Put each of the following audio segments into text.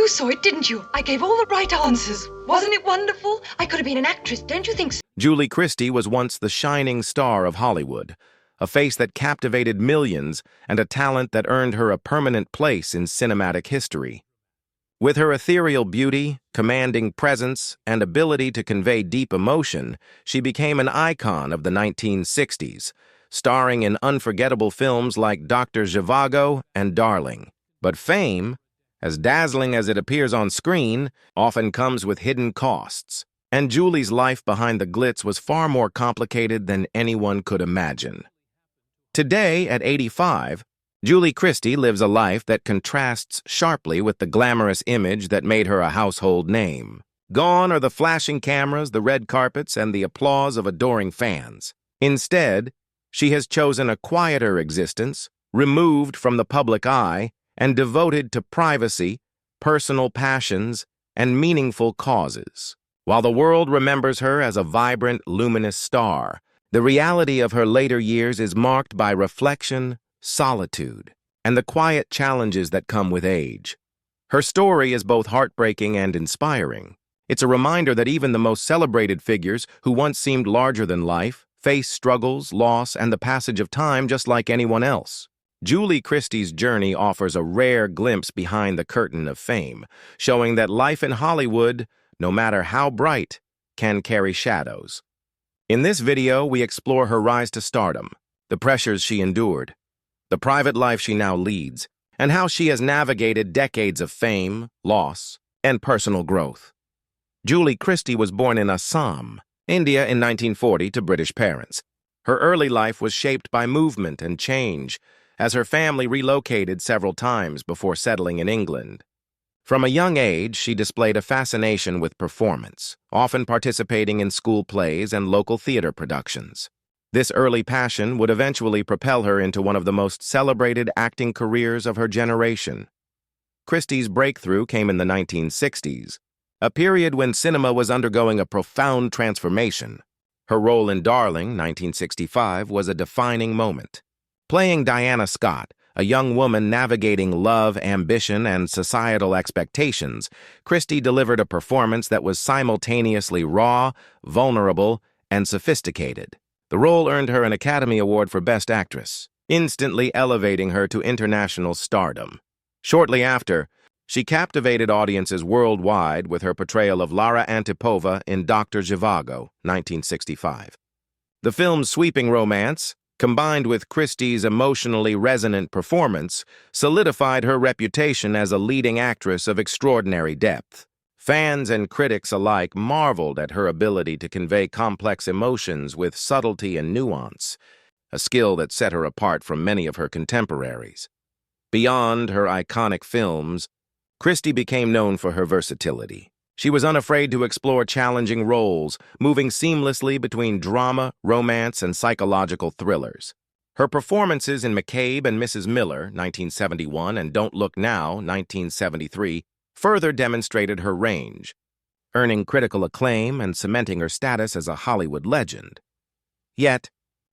You saw it, didn't you? I gave all the right answers. Wasn't it wonderful? I could have been an actress, don't you think so? Julie Christie was once the shining star of Hollywood, a face that captivated millions and a talent that earned her a permanent place in cinematic history. With her ethereal beauty, commanding presence, and ability to convey deep emotion, she became an icon of the 1960s, starring in unforgettable films like Dr. Zhivago and Darling. But fame, as dazzling as it appears on screen, often comes with hidden costs. And Julie's life behind the glitz was far more complicated than anyone could imagine. Today, at 85, Julie Christie lives a life that contrasts sharply with the glamorous image that made her a household name. Gone are the flashing cameras, the red carpets, and the applause of adoring fans. Instead, she has chosen a quieter existence, removed from the public eye, and devoted to privacy, personal passions, and meaningful causes. While the world remembers her as a vibrant, luminous star, the reality of her later years is marked by reflection, solitude, and the quiet challenges that come with age. Her story is both heartbreaking and inspiring. It's a reminder that even the most celebrated figures, who once seemed larger than life, face struggles, loss, and the passage of time just like anyone else. Julie Christie's journey offers a rare glimpse behind the curtain of fame, showing that life in Hollywood, no matter how bright, can carry shadows. In this video, we explore her rise to stardom, the pressures she endured, the private life she now leads, and how she has navigated decades of fame, loss, and personal growth. Julie Christie was born in Assam, India in 1940 to British parents. Her early life was shaped by movement and change, as her family relocated several times before settling in England. From a young age, she displayed a fascination with performance, often participating in school plays and local theater productions. This early passion would eventually propel her into one of the most celebrated acting careers of her generation. Christie's breakthrough came in the 1960s, a period when cinema was undergoing a profound transformation. Her role in Darling, 1965, was a defining moment. Playing Diana Scott, a young woman navigating love, ambition, and societal expectations, Christie delivered a performance that was simultaneously raw, vulnerable, and sophisticated. The role earned her an Academy Award for Best Actress, instantly elevating her to international stardom. Shortly after, she captivated audiences worldwide with her portrayal of Lara Antipova in Dr. Zhivago, 1965. The film's sweeping romance, combined with Christie's emotionally resonant performance, solidified her reputation as a leading actress of extraordinary depth. Fans and critics alike marveled at her ability to convey complex emotions with subtlety and nuance, a skill that set her apart from many of her contemporaries. Beyond her iconic films, Christie became known for her versatility. She was unafraid to explore challenging roles, moving seamlessly between drama, romance, and psychological thrillers. Her performances in McCabe and Mrs. Miller, 1971, and Don't Look Now, 1973, further demonstrated her range, earning critical acclaim and cementing her status as a Hollywood legend. Yet,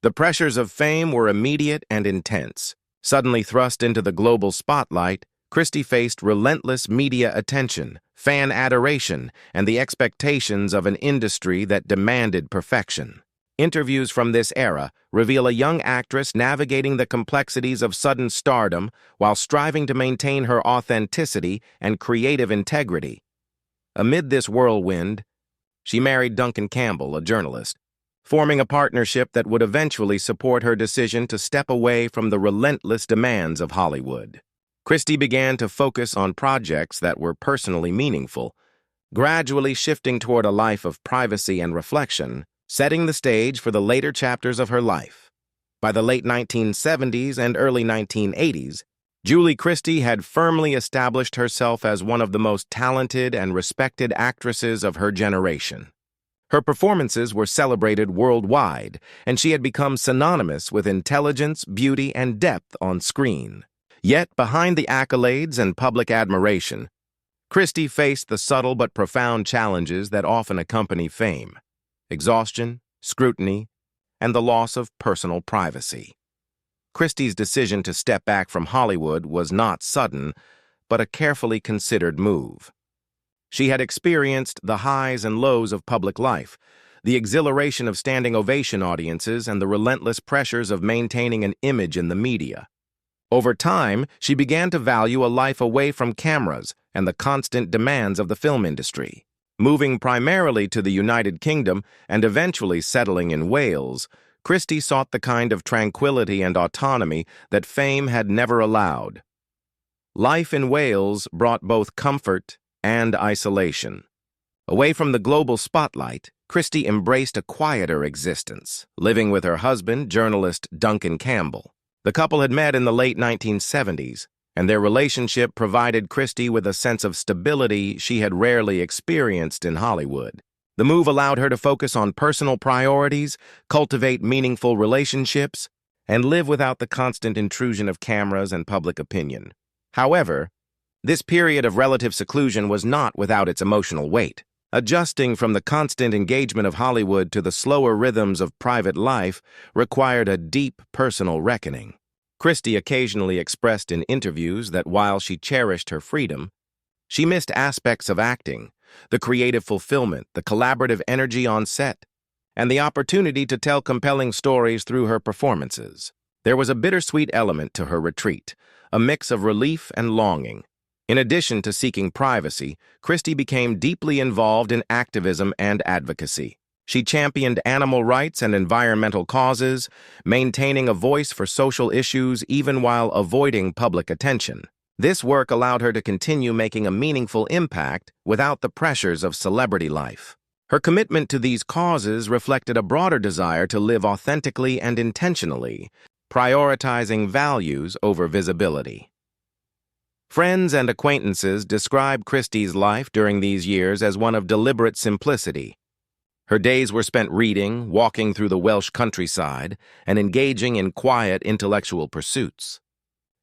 the pressures of fame were immediate and intense. Suddenly thrust into the global spotlight, Christie faced relentless media attention, fan adoration, and the expectations of an industry that demanded perfection. Interviews from this era reveal a young actress navigating the complexities of sudden stardom while striving to maintain her authenticity and creative integrity. Amid this whirlwind, she married Duncan Campbell, a journalist, forming a partnership that would eventually support her decision to step away from the relentless demands of Hollywood. Christie began to focus on projects that were personally meaningful, gradually shifting toward a life of privacy and reflection, setting the stage for the later chapters of her life. By the late 1970s and early 1980s, Julie Christie had firmly established herself as one of the most talented and respected actresses of her generation. Her performances were celebrated worldwide, and she had become synonymous with intelligence, beauty, and depth on screen. Yet, behind the accolades and public admiration, Christie faced the subtle but profound challenges that often accompany fame: exhaustion, scrutiny, and the loss of personal privacy. Christie's decision to step back from Hollywood was not sudden, but a carefully considered move. She had experienced the highs and lows of public life, the exhilaration of standing ovation audiences, and the relentless pressures of maintaining an image in the media. Over time, she began to value a life away from cameras and the constant demands of the film industry. Moving primarily to the United Kingdom and eventually settling in Wales, Christie sought the kind of tranquility and autonomy that fame had never allowed. Life in Wales brought both comfort and isolation. Away from the global spotlight, Christie embraced a quieter existence, living with her husband, journalist Duncan Campbell. The couple had met in the late 1970s, and their relationship provided Christie with a sense of stability she had rarely experienced in Hollywood. The move allowed her to focus on personal priorities, cultivate meaningful relationships, and live without the constant intrusion of cameras and public opinion. However, this period of relative seclusion was not without its emotional weight. Adjusting from the constant engagement of Hollywood to the slower rhythms of private life required a deep personal reckoning. Christie occasionally expressed in interviews that while she cherished her freedom, she missed aspects of acting, the creative fulfillment, the collaborative energy on set, and the opportunity to tell compelling stories through her performances. There was a bittersweet element to her retreat, a mix of relief and longing. In addition to seeking privacy, Christie became deeply involved in activism and advocacy. She championed animal rights and environmental causes, maintaining a voice for social issues even while avoiding public attention. This work allowed her to continue making a meaningful impact without the pressures of celebrity life. Her commitment to these causes reflected a broader desire to live authentically and intentionally, prioritizing values over visibility. Friends and acquaintances describe Christie's life during these years as one of deliberate simplicity. Her days were spent reading, walking through the Welsh countryside, and engaging in quiet intellectual pursuits.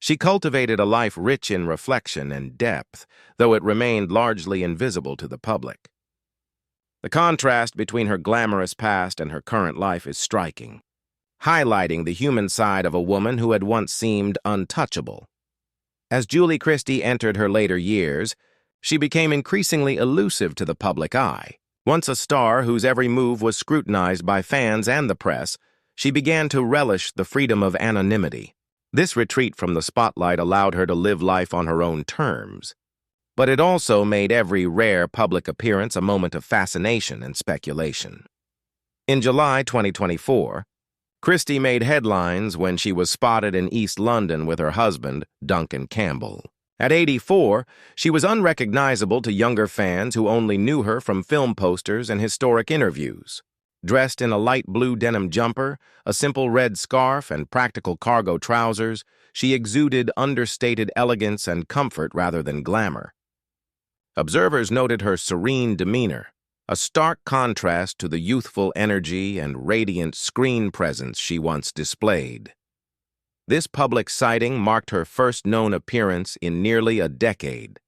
She cultivated a life rich in reflection and depth, though it remained largely invisible to the public. The contrast between her glamorous past and her current life is striking, highlighting the human side of a woman who had once seemed untouchable. As Julie Christie entered her later years, she became increasingly elusive to the public eye. Once a star whose every move was scrutinized by fans and the press, she began to relish the freedom of anonymity. This retreat from the spotlight allowed her to live life on her own terms, but it also made every rare public appearance a moment of fascination and speculation. In July 2024, Christie made headlines when she was spotted in East London with her husband, Duncan Campbell. At 84, she was unrecognizable to younger fans who only knew her from film posters and historic interviews. Dressed in a light blue denim jumper, a simple red scarf, and practical cargo trousers, she exuded understated elegance and comfort rather than glamour. Observers noted her serene demeanor, a stark contrast to the youthful energy and radiant screen presence she once displayed. This public sighting marked her first known appearance in nearly a decade,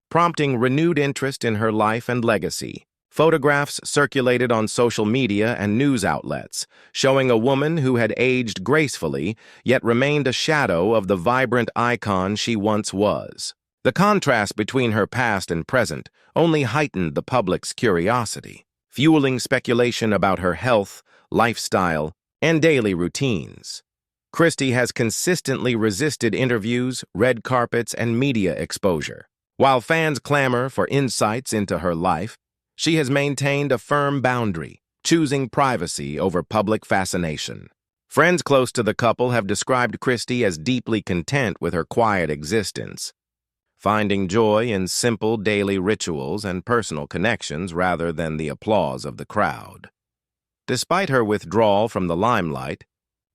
prompting renewed interest in her life and legacy. Photographs circulated on social media and news outlets, showing a woman who had aged gracefully, yet remained a shadow of the vibrant icon she once was. The contrast between her past and present only heightened the public's curiosity, fueling speculation about her health, lifestyle, and daily routines. Christie has consistently resisted interviews, red carpets, and media exposure. While fans clamor for insights into her life, she has maintained a firm boundary, choosing privacy over public fascination. Friends close to the couple have described Christie as deeply content with her quiet existence, finding joy in simple daily rituals and personal connections rather than the applause of the crowd. Despite her withdrawal from the limelight,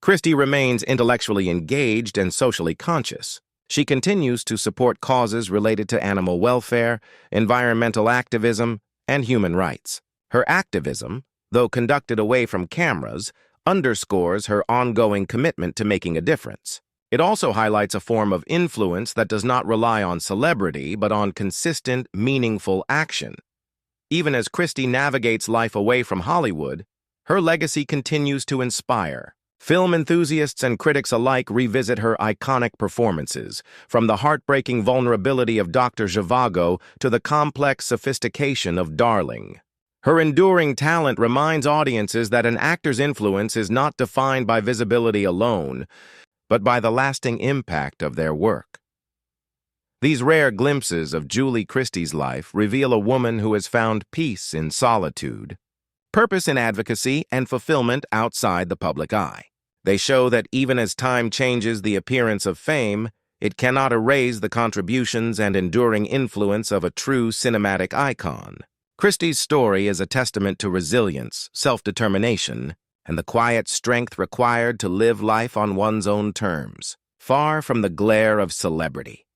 Christie remains intellectually engaged and socially conscious. She continues to support causes related to animal welfare, environmental activism, and human rights. Her activism, though conducted away from cameras, underscores her ongoing commitment to making a difference. It also highlights a form of influence that does not rely on celebrity but on consistent, meaningful action. Even as Christie navigates life away from Hollywood, her legacy continues to inspire. Film enthusiasts and critics alike revisit her iconic performances, from the heartbreaking vulnerability of Dr. Zhivago to the complex sophistication of Darling. Her enduring talent reminds audiences that an actor's influence is not defined by visibility alone, but by the lasting impact of their work. These rare glimpses of Julie Christie's life reveal a woman who has found peace in solitude, purpose in advocacy, and fulfillment outside the public eye. They show that even as time changes the appearance of fame, it cannot erase the contributions and enduring influence of a true cinematic icon. Christie's story is a testament to resilience, self-determination, and the quiet strength required to live life on one's own terms, far from the glare of celebrity.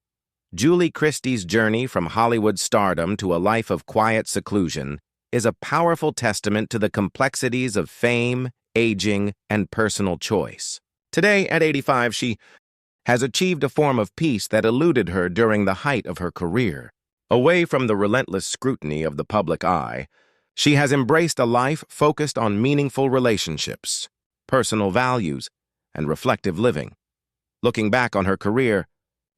Julie Christie's journey from Hollywood stardom to a life of quiet seclusion is a powerful testament to the complexities of fame, aging, and personal choice. Today, at 85, she has achieved a form of peace that eluded her during the height of her career. Away from the relentless scrutiny of the public eye, she has embraced a life focused on meaningful relationships, personal values, and reflective living. Looking back on her career,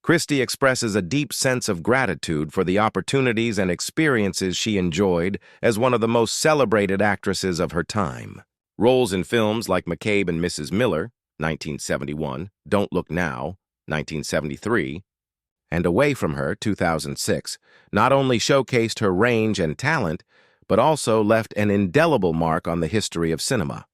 Christie expresses a deep sense of gratitude for the opportunities and experiences she enjoyed as one of the most celebrated actresses of her time. Roles in films like McCabe and Mrs. Miller, 1971, Don't Look Now, 1973, and Away From Her, 2006, not only showcased her range and talent, but also left an indelible mark on the history of cinema.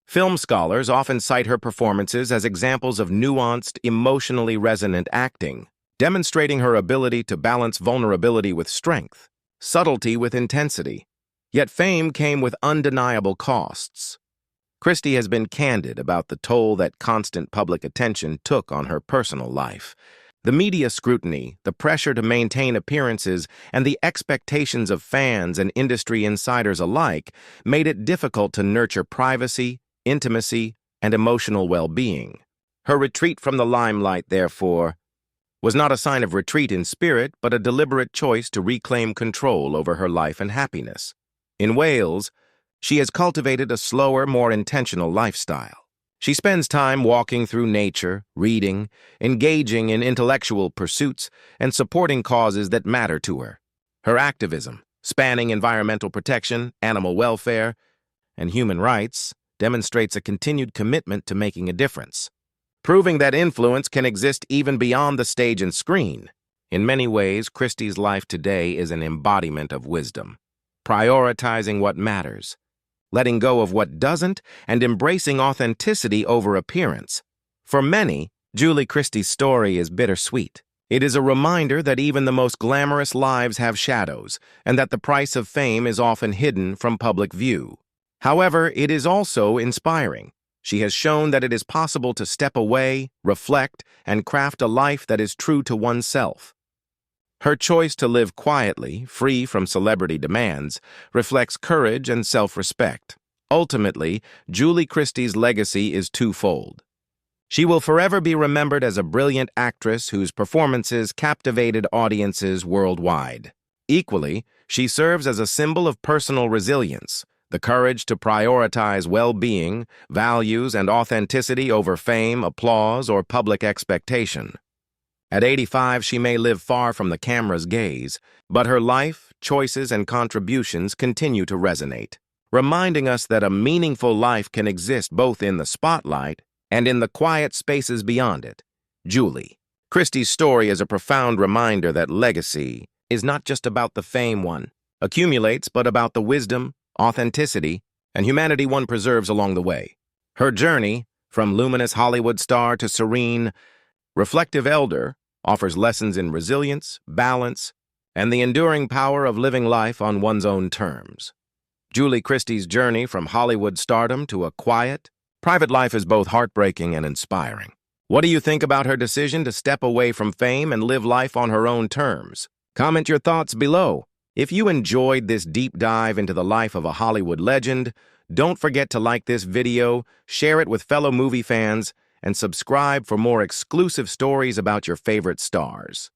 Film scholars often cite her performances as examples of nuanced, emotionally resonant acting, demonstrating her ability to balance vulnerability with strength, subtlety with intensity. Yet fame came with undeniable costs. Christie has been candid about the toll that constant public attention took on her personal life. The media scrutiny, the pressure to maintain appearances, and the expectations of fans and industry insiders alike made it difficult to nurture privacy, intimacy, and emotional well-being. Her retreat from the limelight, therefore, was not a sign of retreat in spirit, but a deliberate choice to reclaim control over her life and happiness. In Wales, she has cultivated a slower, more intentional lifestyle. She spends time walking through nature, reading, engaging in intellectual pursuits, and supporting causes that matter to her. Her activism, spanning environmental protection, animal welfare, and human rights, demonstrates a continued commitment to making a difference, proving that influence can exist even beyond the stage and screen. In many ways, Christie's life today is an embodiment of wisdom, prioritizing what matters, letting go of what doesn't, and embracing authenticity over appearance. For many, Julie Christie's story is bittersweet. It is a reminder that even the most glamorous lives have shadows, and that the price of fame is often hidden from public view. However, it is also inspiring. She has shown that it is possible to step away, reflect, and craft a life that is true to oneself. Her choice to live quietly, free from celebrity demands, reflects courage and self-respect. Ultimately, Julie Christie's legacy is twofold. She will forever be remembered as a brilliant actress whose performances captivated audiences worldwide. Equally, she serves as a symbol of personal resilience, the courage to prioritize well-being, values, and authenticity over fame, applause, or public expectation. At 85, she may live far from the camera's gaze, but her life, choices, and contributions continue to resonate, reminding us that a meaningful life can exist both in the spotlight and in the quiet spaces beyond it. Julie Christie's story is a profound reminder that legacy is not just about the fame one accumulates, but about the wisdom, authenticity, and humanity one preserves along the way. Her journey, from luminous Hollywood star to serene, reflective elder, offers lessons in resilience, balance, and the enduring power of living life on one's own terms. Julie Christie's journey from Hollywood stardom to a quiet, private life is both heartbreaking and inspiring. What do you think about her decision to step away from fame and live life on her own terms? Comment your thoughts below. If you enjoyed this deep dive into the life of a Hollywood legend, don't forget to like this video, share it with fellow movie fans, and subscribe for more exclusive stories about your favorite stars.